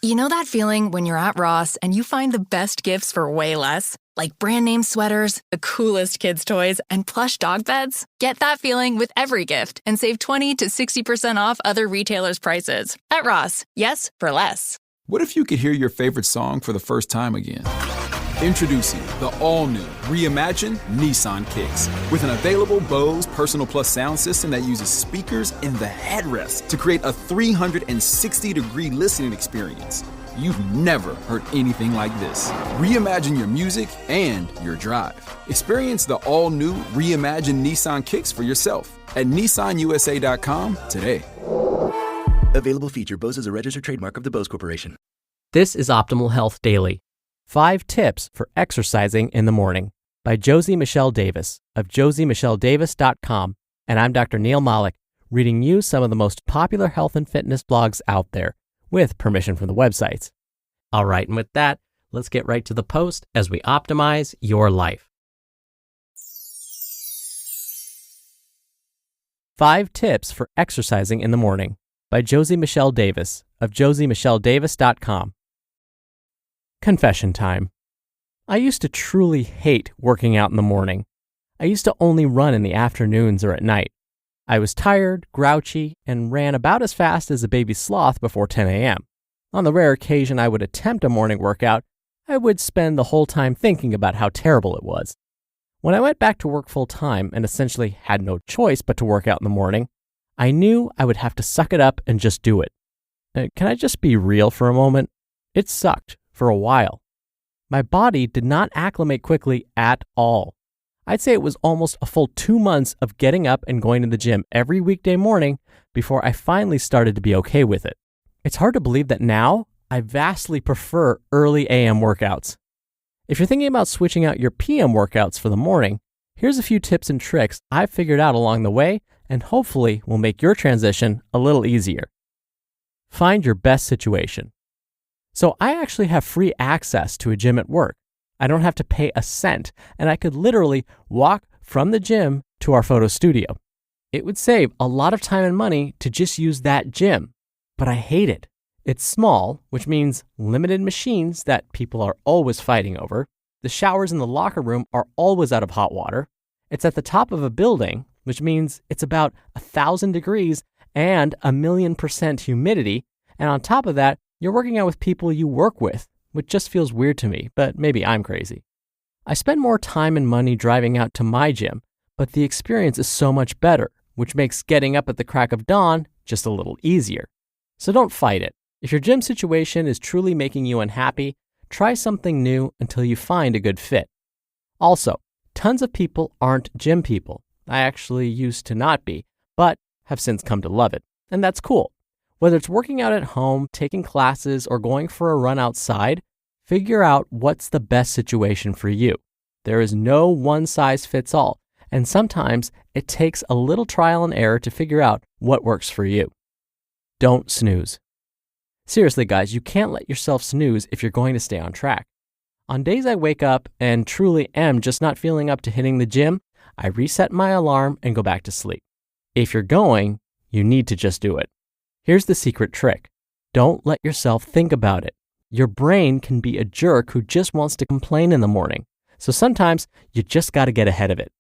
You know that feeling when you're at Ross and you find the best gifts for way less? Like brand name sweaters, the coolest kids' toys, and plush dog beds? Get that feeling with every gift and save 20 to 60% off other retailers' prices. At Ross, yes, for less. What if you could hear your favorite song for the first time again? Introducing the all-new, reimagined Nissan Kicks. With an available Bose Personal Plus sound system that uses speakers in the headrest to create a 360-degree listening experience. You've never heard anything like this. Reimagine your music and your drive. Experience the all-new, reimagined Nissan Kicks for yourself at nissanusa.com today. Available feature. Bose is a registered trademark of the Bose Corporation. This is Optimal Health Daily. 5 Tips for Exercising in the Morning by Josie Michelle Davis of josiemichelledavis.com. And I'm Dr. Neil Malik, reading you some of the most popular health and fitness blogs out there, with permission from the websites. All right, and with that, let's get right to the post as we optimize your life. 5 Tips for Exercising in the Morning by Josie Michelle Davis of josiemichelledavis.com. Confession time. I used to truly hate working out in the morning. I used to only run in the afternoons or at night. I was tired, grouchy, and ran about as fast as a baby sloth before 10 a.m. On the rare occasion I would attempt a morning workout, I would spend the whole time thinking about how terrible it was. When I went back to work full-time and essentially had no choice but to work out in the morning, I knew I would have to suck it up and just do it. Can I just be real for a moment? It sucked for a while. My body did not acclimate quickly at all. I'd say it was almost a full 2 months of getting up and going to the gym every weekday morning before I finally started to be okay with it. It's hard to believe that now I vastly prefer early AM workouts. If you're thinking about switching out your PM workouts for the morning, here's a few tips and tricks I've figured out along the way and hopefully will make your transition a little easier. Find your best situation. So I actually have free access to a gym at work. I don't have to pay a cent, and I could literally walk from the gym to our photo studio. It would save a lot of time and money to just use that gym, but I hate it. It's small, which means limited machines that people are always fighting over. The showers in the locker room are always out of hot water. It's at the top of a building, which means it's about 1,000 degrees and 1,000,000% humidity, and on top of that, you're working out with people you work with, which just feels weird to me, but maybe I'm crazy. I spend more time and money driving out to my gym, but the experience is so much better, which makes getting up at the crack of dawn just a little easier. So don't fight it. If your gym situation is truly making you unhappy, try something new until you find a good fit. Also, tons of people aren't gym people. I actually used to not be, but have since come to love it, and that's cool. Whether it's working out at home, taking classes, or going for a run outside, figure out what's the best situation for you. There is no one-size-fits-all, and sometimes it takes a little trial and error to figure out what works for you. Don't snooze. Seriously, guys, you can't let yourself snooze if you're going to stay on track. On days I wake up and truly am just not feeling up to hitting the gym, I reset my alarm and go back to sleep. If you're going, you need to just do it. Here's the secret trick. Don't let yourself think about it. Your brain can be a jerk who just wants to complain in the morning. So sometimes you just got to get ahead of it.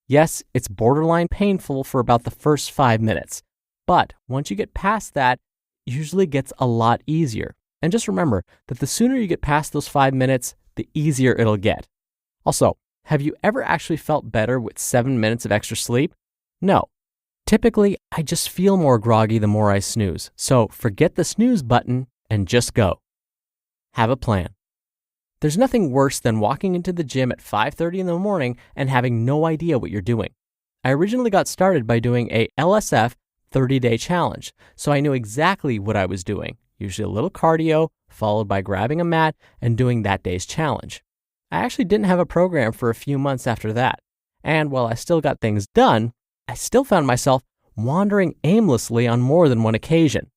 Yes, it's borderline painful for about the first 5 minutes, but once you get past that, it usually gets a lot easier. And just remember that the sooner you get past those 5 minutes, the easier it'll get. Also, have you ever actually felt better with 7 minutes of extra sleep? No. Typically, I just feel more groggy the more I snooze, so forget the snooze button and just go. Have a plan. There's nothing worse than walking into the gym at 5:30 in the morning and having no idea what you're doing. I originally got started by doing a LSF 30-day challenge, so I knew exactly what I was doing, usually a little cardio, followed by grabbing a mat and doing that day's challenge. I actually didn't have a program for a few months after that, and while I still got things done, I still found myself wandering aimlessly on more than one occasion.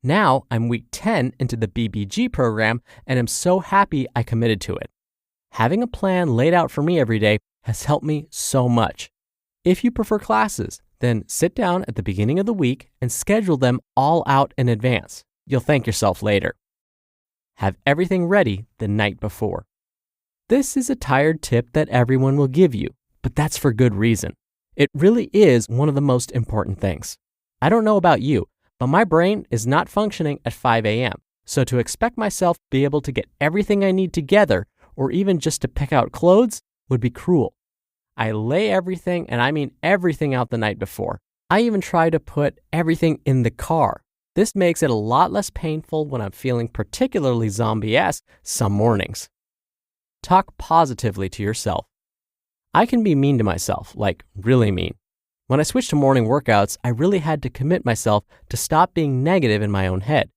Now I'm week 10 into the BBG program and am so happy I committed to it. Having a plan laid out for me every day has helped me so much. If you prefer classes, then sit down at the beginning of the week and schedule them all out in advance. You'll thank yourself later. Have everything ready the night before. This is a tired tip that everyone will give you, but that's for good reason. It really is one of the most important things. I don't know about you, but my brain is not functioning at 5 a.m., so to expect myself to be able to get everything I need together, or even just to pick out clothes, would be cruel. I lay everything, and I mean everything, out the night before. I even try to put everything in the car. This makes it a lot less painful when I'm feeling particularly zombie-esque some mornings. Talk positively to yourself. I can be mean to myself, like really mean. When I switched to morning workouts, I really had to commit myself to stop being negative in my own head.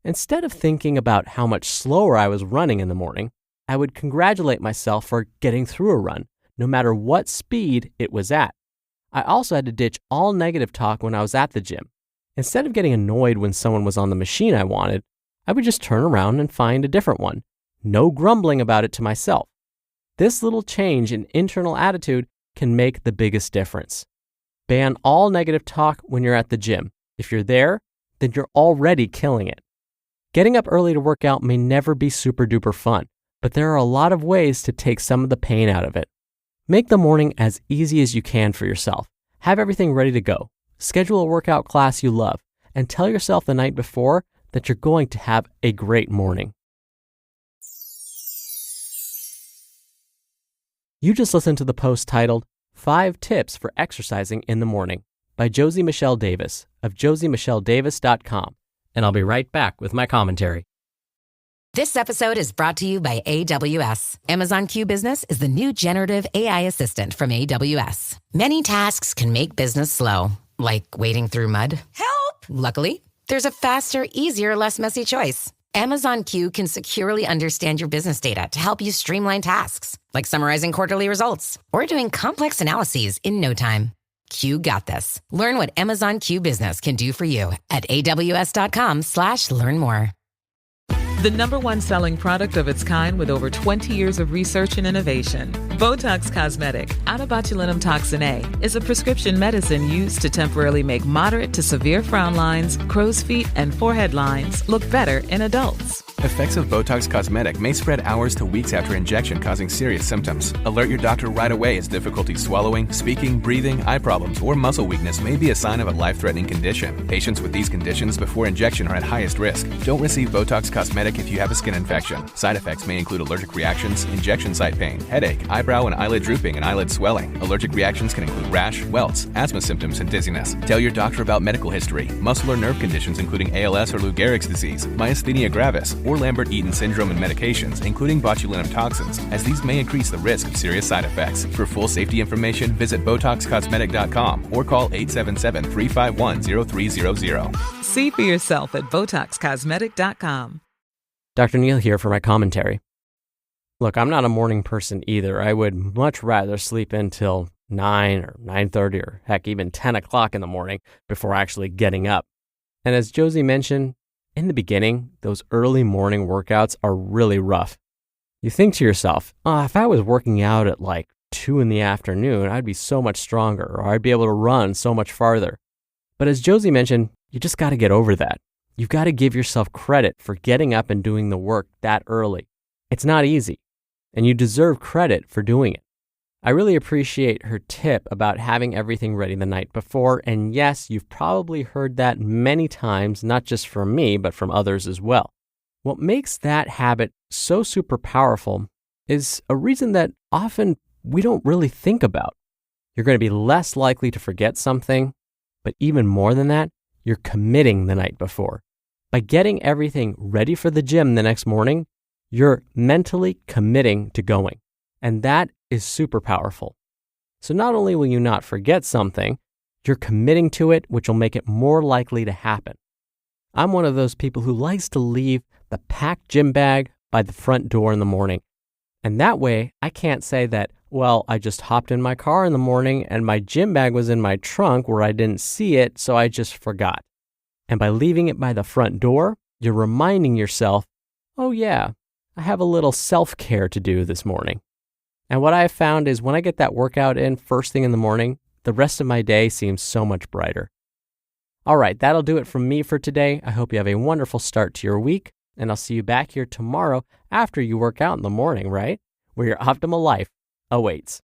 Instead of thinking about how much slower I was running in the morning, I would congratulate myself for getting through a run, no matter what speed it was at. I also had to ditch all negative talk when I was at the gym. Instead of getting annoyed when someone was on the machine I wanted, I would just turn around and find a different one. No grumbling about it to myself. This little change in internal attitude can make the biggest difference. Ban all negative talk when you're at the gym. If you're there, then you're already killing it. Getting up early to work out may never be super duper fun, but there are a lot of ways to take some of the pain out of it. Make the morning as easy as you can for yourself. Have everything ready to go. Schedule a workout class you love, and tell yourself the night before that you're going to have a great morning. You just listened to the post titled 5 Tips for Exercising in the Morning by Josie Michelle Davis of josiemichelledavis.com, and I'll be right back with my commentary. This episode is brought to you by AWS. Amazon Q Business is the new generative AI assistant from AWS. Many tasks can make business slow, like wading through mud. Help! Luckily, there's a faster, easier, less messy choice. Amazon Q can securely understand your business data to help you streamline tasks, like summarizing quarterly results or doing complex analyses in no time. Q got this. Learn what Amazon Q Business can do for you at aws.com/learn more. The number one selling product of its kind with over 20 years of research and innovation. Botox Cosmetic, out of botulinum toxin A, is a prescription medicine used to temporarily make moderate to severe frown lines, crow's feet, and forehead lines look better in adults. Effects of Botox Cosmetic may spread hours to weeks after injection, causing serious symptoms. Alert your doctor right away as difficulty swallowing, speaking, breathing, eye problems, or muscle weakness may be a sign of a life-threatening condition. Patients with these conditions before injection are at highest risk. Don't receive Botox Cosmetic if you have a skin infection. Side effects may include allergic reactions, injection site pain, headache, eyebrow and eyelid drooping, and eyelid swelling. Allergic reactions can include rash, welts, asthma symptoms, and dizziness. Tell your doctor about medical history, muscle or nerve conditions including ALS or Lou Gehrig's disease, myasthenia gravis, or Lambert-Eaton syndrome and medications, including botulinum toxins, as these may increase the risk of serious side effects. For full safety information, visit BotoxCosmetic.com or call 877-351-0300. See for yourself at BotoxCosmetic.com. Dr. Neal here for my commentary. Look, I'm not a morning person either. I would much rather sleep until 9 or 9:30 or heck, even 10 o'clock in the morning before actually getting up. And as Josie mentioned, in the beginning, those early morning workouts are really rough. You think to yourself, if I was working out at like 2 in the afternoon, I'd be so much stronger, or I'd be able to run so much farther. But as Josie mentioned, you just got to get over that. You've got to give yourself credit for getting up and doing the work that early. It's not easy, and you deserve credit for doing it. I really appreciate her tip about having everything ready the night before, and yes, you've probably heard that many times, not just from me, but from others as well. What makes that habit so super powerful is a reason that often we don't really think about. You're going to be less likely to forget something, but even more than that, you're committing the night before. By getting everything ready for the gym the next morning, you're mentally committing to going. And that is super powerful. So not only will you not forget something, you're committing to it, which will make it more likely to happen. I'm one of those people who likes to leave the packed gym bag by the front door in the morning. And that way, I can't say that, well, I just hopped in my car in the morning and my gym bag was in my trunk where I didn't see it, so I just forgot. And by leaving it by the front door, you're reminding yourself, oh yeah, I have a little self-care to do this morning. And what I have found is when I get that workout in first thing in the morning, the rest of my day seems so much brighter. All right, that'll do it from me for today. I hope you have a wonderful start to your week. And I'll see you back here tomorrow after you work out in the morning, right? Where your optimal life awaits.